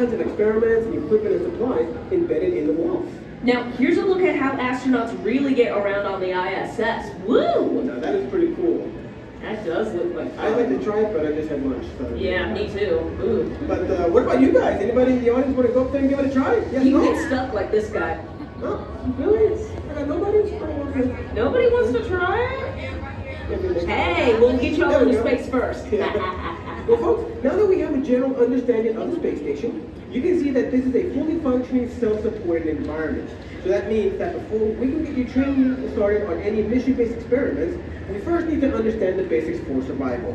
Tons of experiments and equipment and supplies embedded in the walls. Now, here's a look at how astronauts really get around on the ISS. Woo! Now that is pretty cool. That does look like fun. I'd like to try it, but I just had lunch. So. Yeah, me too. Ooh. But what about you guys? Anybody in the audience want to go up there and give it a try? Yes, You no? get stuck like this guy. No? Really? I got nobody? Nobody wants to try it? Hey, we'll get you all into space first. Well, folks, now that we have a general understanding of the space station, you can see that this is a fully functioning, self-supported environment. So that means that before we can get you training started on any mission-based experiments, we first need to understand the basics for survival.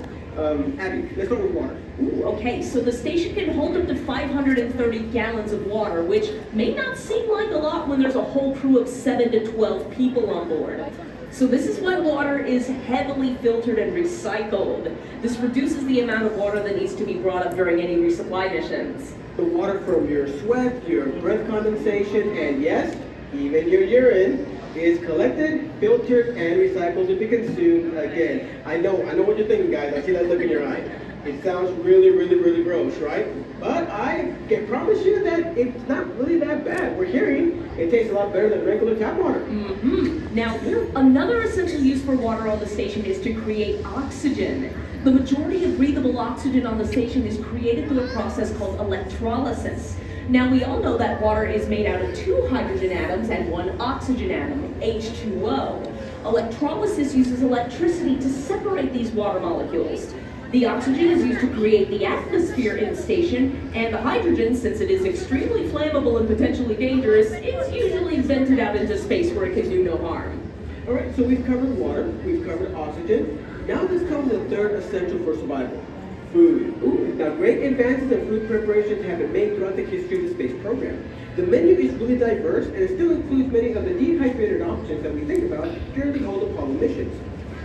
Abby, let's start with water. Ooh, okay, so the station can hold up to 530 gallons of water, which may not seem like a lot when there's a whole crew of 7 to 12 people on board. So this is why water is heavily filtered and recycled. This reduces the amount of water that needs to be brought up during any resupply missions. The water from your sweat, your breath condensation, and yes, even your urine is collected, filtered, and recycled to be consumed again. I know what you're thinking, guys. I see that look in your eye. It sounds really, really, really gross, right? But I can promise you that it's not really that bad. We're hearing it tastes a lot better than regular tap water. Mm-hmm. Now, another essential use for water on the station is to create oxygen. The majority of breathable oxygen on the station is created through a process called electrolysis. Now, we all know that water is made out of 2 hydrogen atoms and 1 oxygen atom, H2O. Electrolysis uses electricity to separate these water molecules. The oxygen is used to create the atmosphere in the station, and the hydrogen, since it is extremely flammable and potentially dangerous, is usually vented out into space where it can do no harm. All right, so we've covered water, we've covered oxygen. Now let's come to the third essential for survival. Food. Ooh. Now, great advances in food preparations have been made throughout the history of the space program. The menu is really diverse, and it still includes many of the dehydrated options that we think about during the old Apollo missions.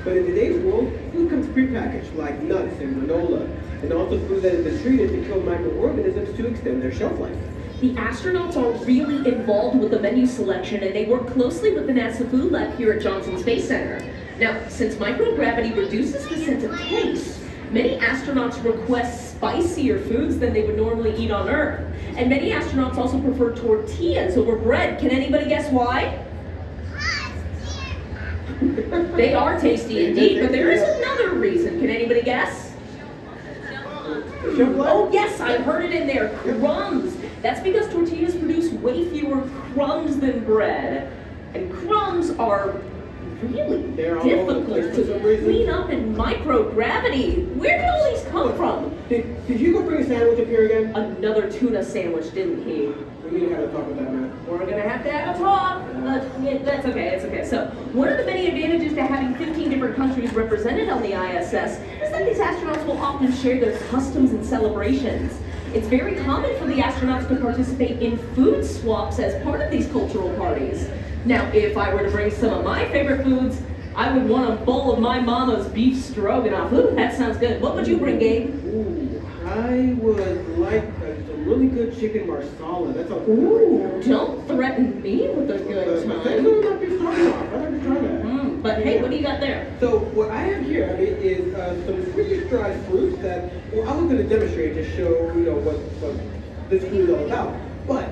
But in today's world, food comes prepackaged, like nuts and granola, and also food that has been treated to kill microorganisms to extend their shelf life. The astronauts are really involved with the menu selection, and they work closely with the NASA Food Lab here at Johnson Space Center. Now, since microgravity reduces the sense of taste, many astronauts request spicier foods than they would normally eat on Earth. And many astronauts also prefer tortillas over bread. Can anybody guess why? They are tasty indeed, but there is another reason. Can anybody guess? Oh yes, I heard it in there. Crumbs. That's because tortillas produce way fewer crumbs than bread. And crumbs are really difficult to clean up in microgravity. Where did all these come from? Did you go bring a sandwich up here again? Another tuna sandwich, didn't he? We need to have a talk with that man. We're gonna have to have a talk. That's okay, it's okay. So, one of the many advantages to having 15 different countries represented on the ISS is that these astronauts will often share their customs and celebrations. It's very common for the astronauts to participate in food swaps as part of these cultural parties. Now, if I were to bring some of my favorite foods, I would want a bowl of my mama's beef stroganoff. Ooh, that sounds good. What would you bring, Gabe? Ooh, I would like some really good chicken marsala. That's all. Ooh, don't threaten me with a good time. Not beef stroganoff. I'd like to try that. But hey, what do you got there? So what I have here, I mean, is some freeze-dried fruits that I was going to demonstrate to show, what this food is all about. But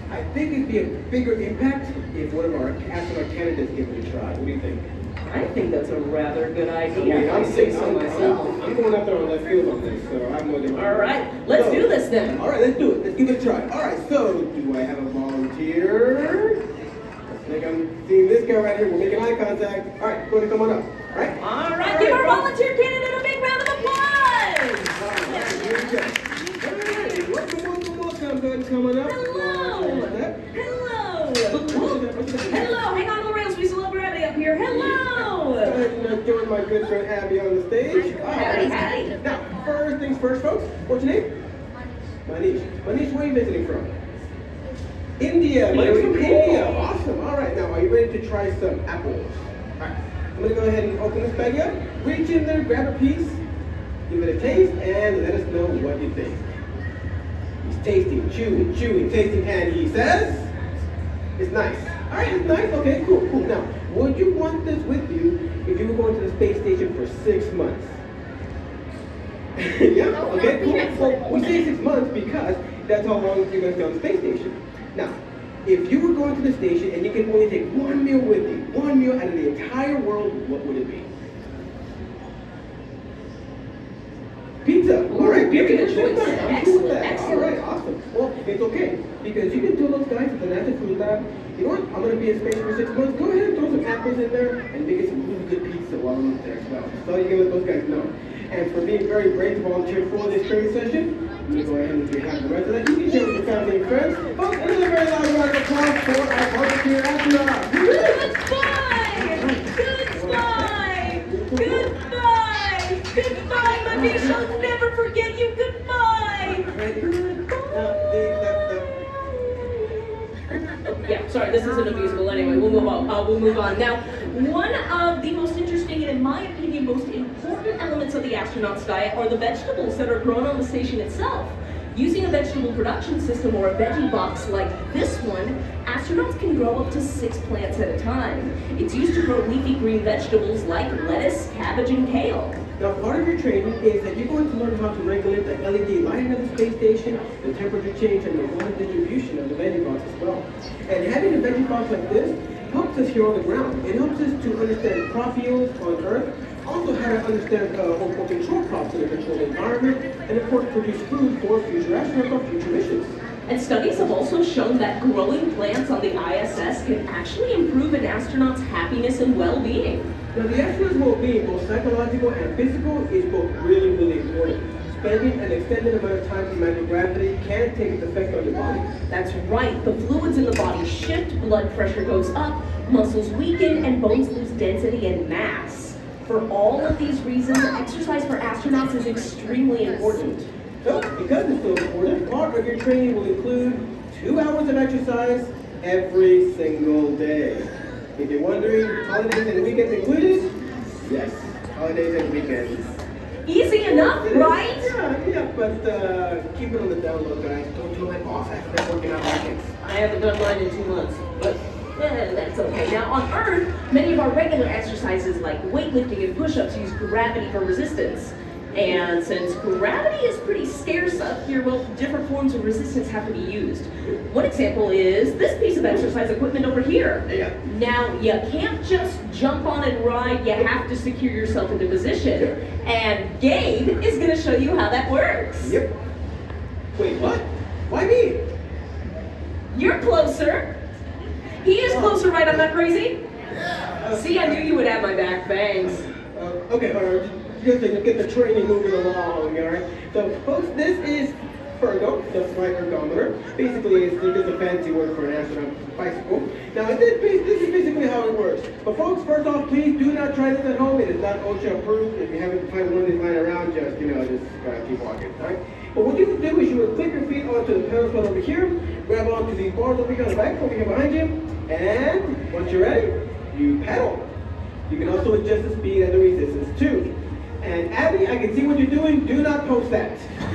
I think it'd be a bigger impact if one of our astronaut candidates gave it a try. What do you think? I think that's a rather good idea. I'm going out there on left field on this, so I'm going to. All right, let's do this then. All right, let's do it. Let's give it a try. All right, so do I have a volunteer? I think I'm seeing this guy right here. We're making eye contact. All right, go ahead and come on up. All right. All right, give our volunteer candidate a big round of applause. All right, here we go. All right, welcome. Go ahead and come on up. Hello. Hello. Hang on to the rails. We still have gravity up here. Hello. Go ahead and join my good friend Abby on the stage. Howdy. Now, first things first, folks. What's your name? Manish. Manish, where are you visiting from? India. Manish from India. Awesome. All right. Now, are you ready to try some apples? All right. I'm going to go ahead and open this bag up. Reach in there, grab a piece, give it a taste, and let us know what you think. He's tasting, chewing, tasting, and he says, it's nice. All right, it's nice. Okay, cool. Now, would you want this with you if you were going to the space station for 6 months? Yeah, okay, cool. Well, we say 6 months because That's how long you're going to stay on the space station. Now, if you were going to the station and you can only take one meal with you, one meal out of the entire world, what would it be? Pizza. All right, very good pizza. choice. I'm cool with that. Excellent. All right, awesome. Well, it's okay because you can tell those guys at the NASA Food Lab, you know what? I'm going to be in space for 6 months. Go ahead and throw some apples in there and make it some really good pizza while I'm up there as well. So you can let those guys know. And for being very brave to volunteer for this training session, I'm going to go ahead and you have the rest of that. You can share with your family and friends. Folks, another very loud round of applause for our volunteer astronauts. Goodbye! Goodbye! Goodbye, Manish! I'll never forget you! Goodbye! Yeah, sorry, this isn't a musical anyway. We'll move on. We'll move on. Now, one of the most interesting and, in my opinion, most important elements of the astronaut's diet are the vegetables that are grown on the station itself. Using a vegetable production system or a veggie box like this one, astronauts can grow up to 6 plants at a time. It's used to grow leafy green vegetables like lettuce, cabbage, and kale. Now, part of your training is that you're going to learn how to regulate the LED lighting of the space station, the temperature change, and the water distribution of the veggie box as well. And having a veggie box like this helps us here on the ground. It helps us to understand crop yields on Earth, also how to understand or control crops in a controlled environment, and of course produce food for future astronauts or future missions. And studies have also shown that growing plants on the ISS can actually improve an astronaut's happiness and well-being. Now, the astronaut's well-being, both psychological and physical, is both really, really important. Spending an extended amount of time in microgravity can take its effect on your body. That's right. The fluids in the body shift, blood pressure goes up, muscles weaken, and bones lose density and mass. For all of these reasons, exercise for astronauts is extremely important. So, because it's so important, part of your training will include 2 hours of exercise every single day. If you're wondering, holidays and weekends included? Yes, holidays and weekends. Easy enough, right? Yeah, but keep it on the down low, guys. Don't tell my boss I've been working out weekends. I haven't done mine in 2 months, but that's okay. Now, on Earth, many of our regular exercises like weightlifting and push-ups use gravity for resistance. And since gravity is pretty scarce up here, well, different forms of resistance have to be used. One example is this piece of exercise equipment over here. Yeah. Now, you can't just jump on and ride, you have to secure yourself into position. And Gabe is going to show you how that works. Yep. Wait, what? Why me? You're closer. He is closer, right? I'm not crazy? See, I knew you would have my back. Thanks. Okay, all right. Good thing to get the training moving along, all right? So, folks, this is Fergo, the flight ergometer. Basically, it's just a fancy word for an astronaut bicycle. Now, this is basically how it works. But, folks, first off, please do not try this at home. It is not OSHA approved. If you happen to find one of these lying around, just keep walking, all right? But what you would do is you would click your feet onto the pedal over here, grab onto these bars over here on the back, over here behind you, and once you're ready, you pedal. You can also adjust the speed and the resistance, too. And Abby, I can see what you're doing. Do not post that.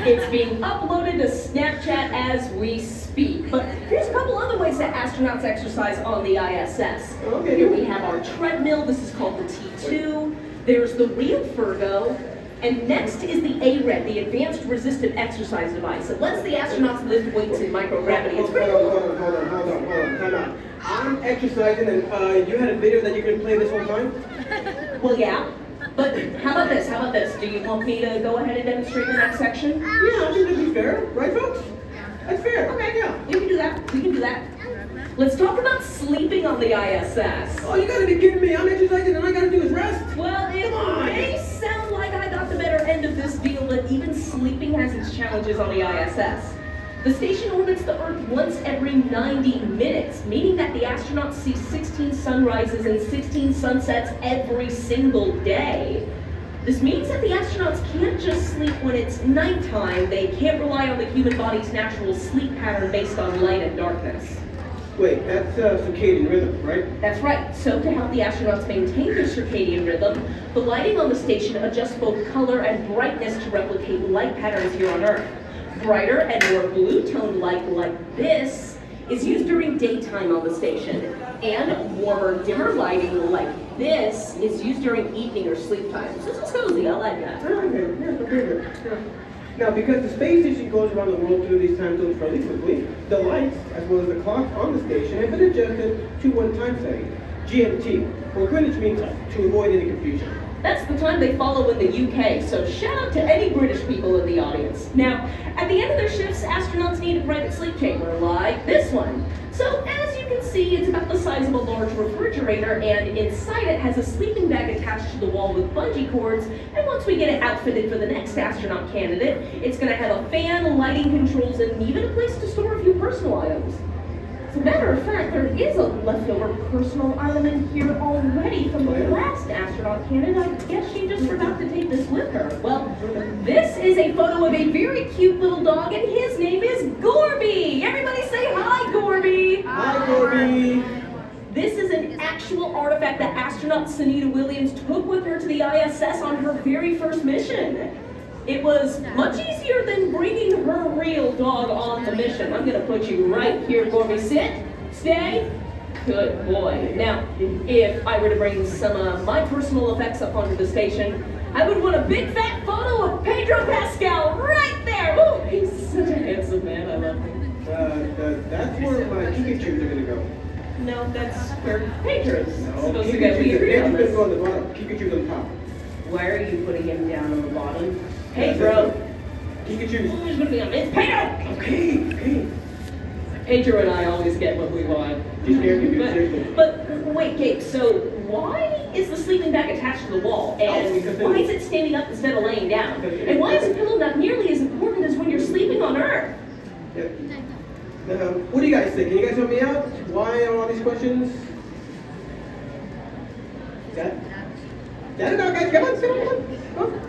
It's being uploaded to Snapchat as we speak. But here's a couple other ways that astronauts exercise on the ISS. Okay. Here we have our treadmill. This is called the T2. There's the real Fergo. And next is the ARED, the Advanced Resistant Exercise Device. It lets the astronauts lift weights in microgravity. It's pretty cool. Hold on. Time out. I'm exercising and you had a video that you could play this whole time? Well, yeah. But how about this? Do you want me to go ahead and demonstrate the next section? Yeah, I think that'd be fair. Right, folks? That's fair. Okay, yeah. We can do that. Let's talk about sleeping on the ISS. Oh, you gotta be kidding me. I'm exercising and all I gotta do is rest. Well, it may sound like I got the better end of this deal, but even sleeping has its challenges on the ISS. The station orbits the Earth once every 90 minutes, meaning that the astronauts see 16 sunrises and 16 sunsets every single day. This means that the astronauts can't just sleep when it's nighttime. They can't rely on the human body's natural sleep pattern based on light and darkness. Wait, that's circadian rhythm, right? That's right. So to help the astronauts maintain their circadian rhythm, the lighting on the station adjusts both color and brightness to replicate light patterns here on Earth. Brighter and more blue-toned light like this is used during daytime on the station, and warmer, dimmer lighting like this is used during evening or sleep time. So this is cozy. I like that. Now, because the space station goes around the world through these time zones fairly quickly, the lights, as well as the clock on the station, have been adjusted to one time setting, GMT, or Greenwich Mean Time, to avoid any confusion. That's the time they follow in the UK, so shout out to any British people in the audience. Now, at the end of their shifts, astronauts need a private sleep chamber like this one. So as you can see, it's about the size of a large refrigerator, and inside it has a sleeping bag attached to the wall with bungee cords, and once we get it outfitted for the next astronaut candidate, it's going to have a fan, lighting controls, and even a place to store a few personal items. As a matter of fact, there is a leftover personal item in here already from the last astronaut candidate. I guess she just forgot to take this with her. Well, this is a photo of a very cute little dog, and his name is Gorby. Everybody say hi, Gorby. Hi, Gorby. This is an actual artifact that astronaut Sunita Williams took with her to the ISS on her very first mission. It was much easier than bringing her real dog on the mission. I'm going to put you right here, Gorby. Sit, stay. Good boy. Now, if I were to bring some of my personal effects up onto the station, I would want a big fat photo of Pedro Pascal right there. Ooh, he's such a handsome man. I love him. That's where my Pikachu's are going to go. No, that's where Pedro's supposed to go. Pikachu's We agree on going to this. go on the bottom. Pikachu's on top. Why are you putting him down on the bottom? Pedro. Pikachu's. Who's going to be on this? Pedro! Okay. Pedro and I always get what we want. Just scared me, seriously. But wait, Gabe, so why is the sleeping bag attached to the wall? And why is it standing up instead of laying down? And why is a pillow not nearly as important as when you're sleeping on Earth? Yeah. What do you guys think? Can you guys help me out? Why are all these questions? Got it? Got it now, guys? Come on.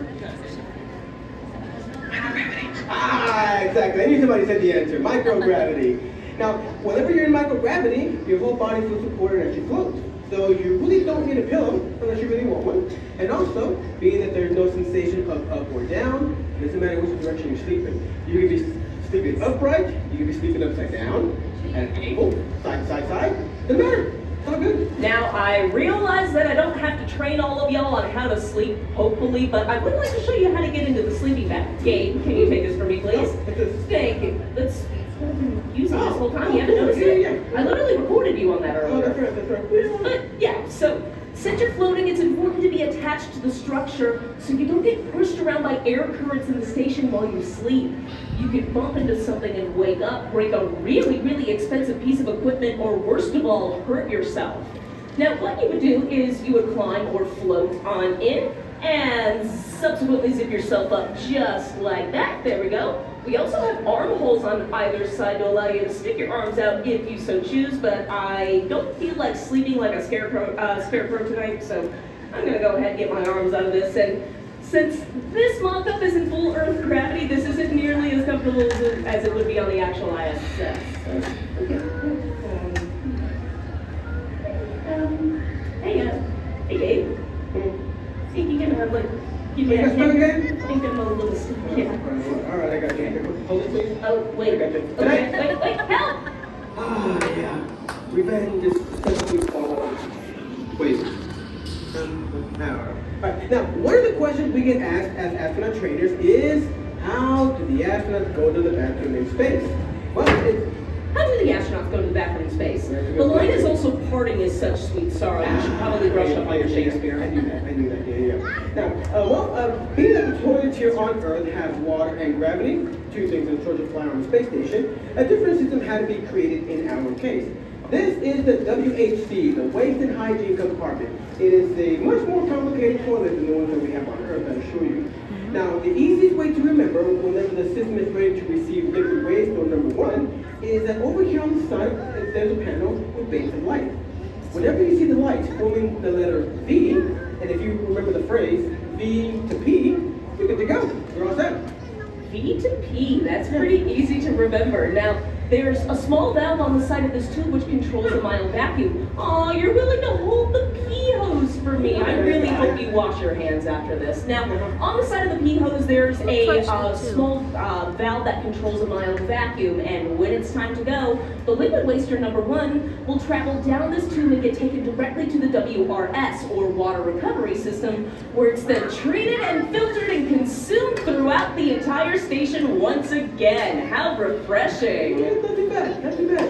Ah, exactly. I knew somebody said the answer. Microgravity. Now, whenever you're in microgravity, your whole body feels supported as you float. So you really don't need a pillow unless you really want one. And also, being that there's no sensation of up or down, it doesn't matter which direction you're sleeping. You can be sleeping upright, you can be sleeping upside down, at an angle, side to side. Doesn't matter. It's all good. Now, I realize that I don't have to train all of y'all on how to sleep, hopefully, but I would like to show you how to get into the sleeping bag. Gabe, can you take this for me, please? Thank you. That's what I've been using this whole time. You haven't noticed it? Yeah. I literally recorded you on that earlier. That's right. But yeah, so since you're floating, it's important to be attached to the structure so you don't get pushed around by air currents in the station while you sleep. You could bump into something and wake up, break a really, really expensive piece of equipment, or worst of all, hurt yourself. Now, what you would do is you would climb or float on in and subsequently zip yourself up just like that. There we go. We also have armholes on either side to allow you to stick your arms out if you so choose, but I don't feel like sleeping like a scarecrow tonight, so I'm going to go ahead and get my arms out of this. And since this mock-up is in full Earth gravity, this isn't nearly as comfortable as it would be on the actual ISS. Hey Gabe. Think you can give me a hand? I think I'm a little stiff. Yeah. All right, I got you. Hold it, please. Oh, wait. I got you. Okay, wait, help! Ah, yeah. Revenge is essentially all. Wait. Now, one of the questions we get asked as astronaut trainers is, how do the astronauts go to the bathroom in space? Well, how do the astronauts go to the bathroom in space? The line is also parting is such sweet sorrow. You should probably brush up on your Shakespeare. I knew that, yeah. Now, being that the toilets here on Earth have water and gravity, two things in short to fly on the space station, a different system had to be created in our case. This is the WHC, the Waste and Hygiene Compartment. It is a much more complicated toilet than the ones that we have on Earth, I assure you. Now, the easiest way to remember whenever the system is ready to receive liquid waste, or number one, is that over here on the side, there's a panel with bays of light. Whenever you see the lights forming the letter V, and if you remember the phrase V to P, you're good to go. You're all set. V to P, that's pretty easy to remember. Now, there's a small valve on the side of this tube which controls a mild vacuum. Aw, you're willing to hold the pee hose for me. I really hope you wash your hands after this. Now, on the side of the pee hose, there's a small valve that controls a mild vacuum, and when it's time to go, the liquid waster number 1 will travel down this tube and get taken directly to the WRS, or water recovery system, where it's then treated and filtered and consumed throughout the entire station once again. How refreshing! Yeah, not too bad.